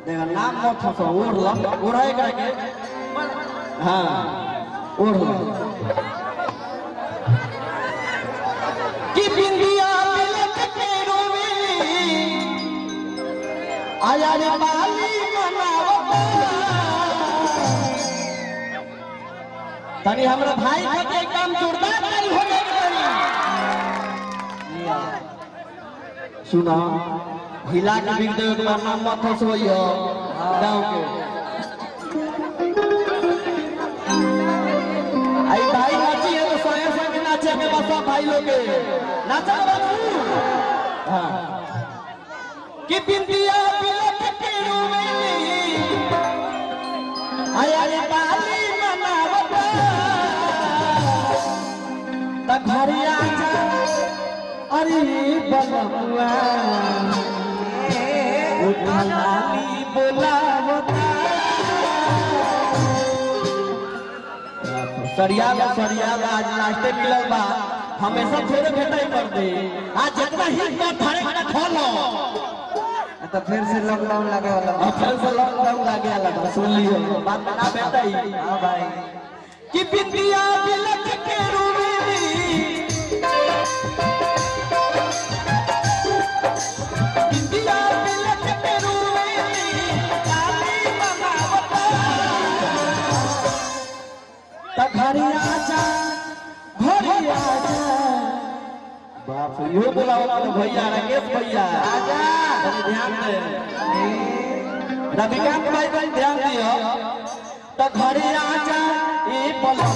देखा नाम मत फंसो ओढ़ लो ओढ़ाए करके हाँ ओढ़ लो कि बिंदिया तिलक के रोवे आया रे बाली मनावता तनी हमरा भाई के काम जोरदार नहीं हो गए सुना हिला के बिक दे एक बार नाम मत फंसोइयो गांव के आई भाई नाची है तो सोए संग नाचे के बस भाई लोग के नाचा बाबू हां कि बिंदिया बिलक के रोवेली आया रे बाली मनावता त घरिया जा अरे बलमुआ उठलाली बोलावता सरिया आज लास्ट मिलल बा हमेशा थोड़े भेटाई कर दे आज जितना ही थारे खाना खोलो तो फिर से लॉकडाउन लगे वाला फिर से लॉकडाउन लगे वाला सुन लियो बात ना भेटाई हां भाई कि बिंदिया बिलक के रोवेली बिंदिया बिलक के रोवेली काली मनावता त घरी आजा बाप यो बोलावला तो भैया राकेश भैया आजा ध्यान दे रविकांत भाई भाई ध्यान दियो तो घरे आजा ए बोलना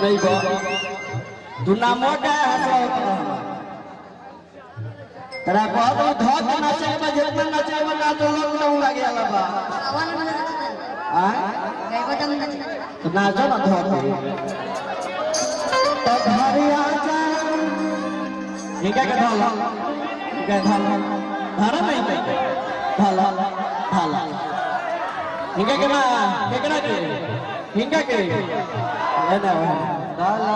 नहीं बा तू ना मोटा है तेरा बहुत धोत नाचे में जितना नाचे में ना तो लॉकडाउन लगे वाला बा हां तो नाचो ना धोत तो घरे आजा निका के ढाल निका ढाल धारा नहीं पे ढाल ढाल निका के ना केकरा के निका के है ना डाला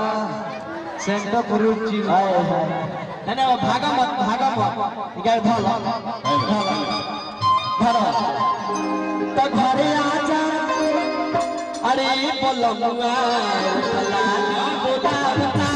सेंटर पुरुची हाय हाय है ना भागा मत इधर धर तो घरे आजा अरे बोलमुआ उठलाली बोलावता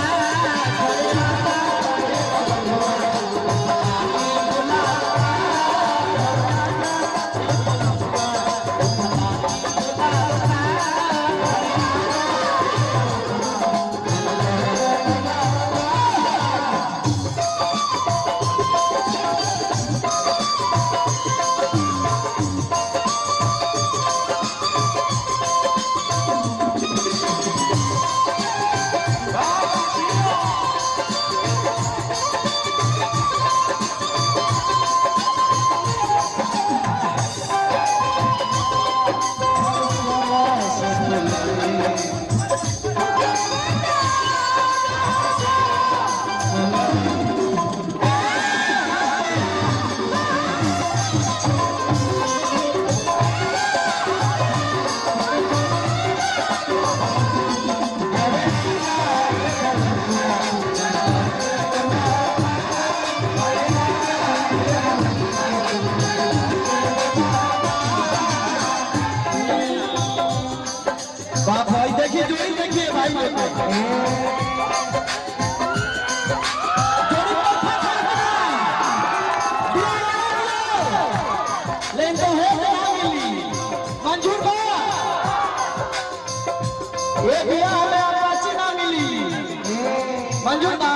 मंजूर बा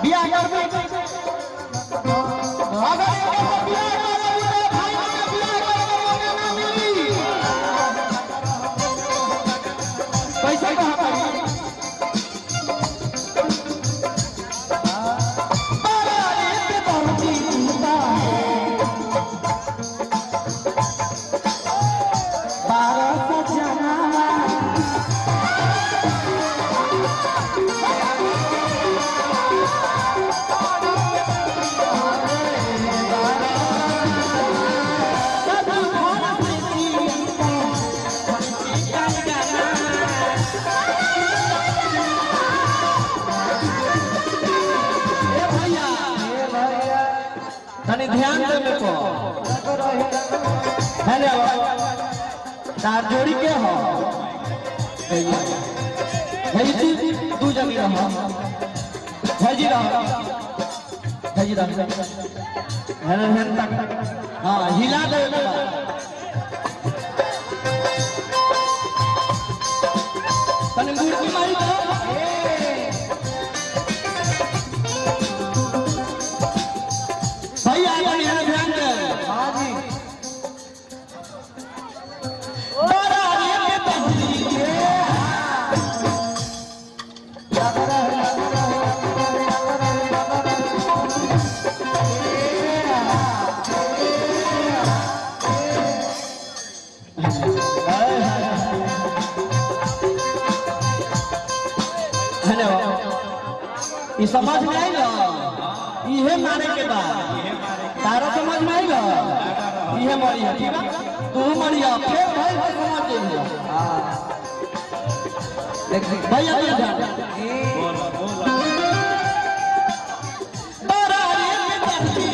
बियाह करबे अगर बियाह करबे भाई के बियाह करबे ना मिली पैसा कहां पाई बारे पे बहुती चिंता है 12 सजना हने तार जोड़ी के हो भाई तू जगह रहा भाई रहा हन तक हाँ हिला दे तने मूर्ति मारी दो भाई आया यहाँ ध्यान दे हाँ जी बड़ा ये बंदी ये समझ में आई इहे मारे के बाद तारा समझ में आई इहे मरी है ठीक है तू मरी है फिर भाई समझ जाइए हाँ देख भैया ध्यान बड़ा रे बंदी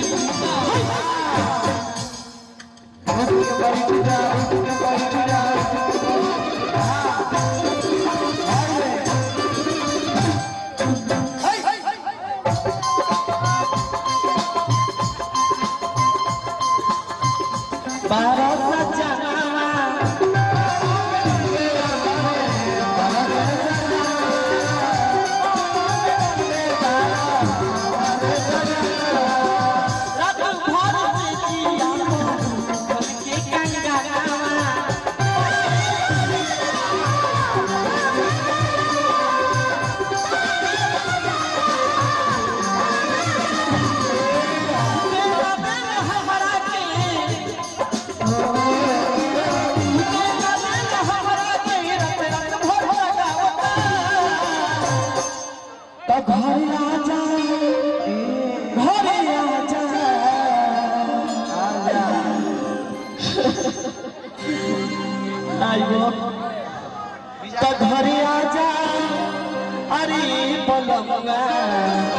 घरे आजा अरे बलंगा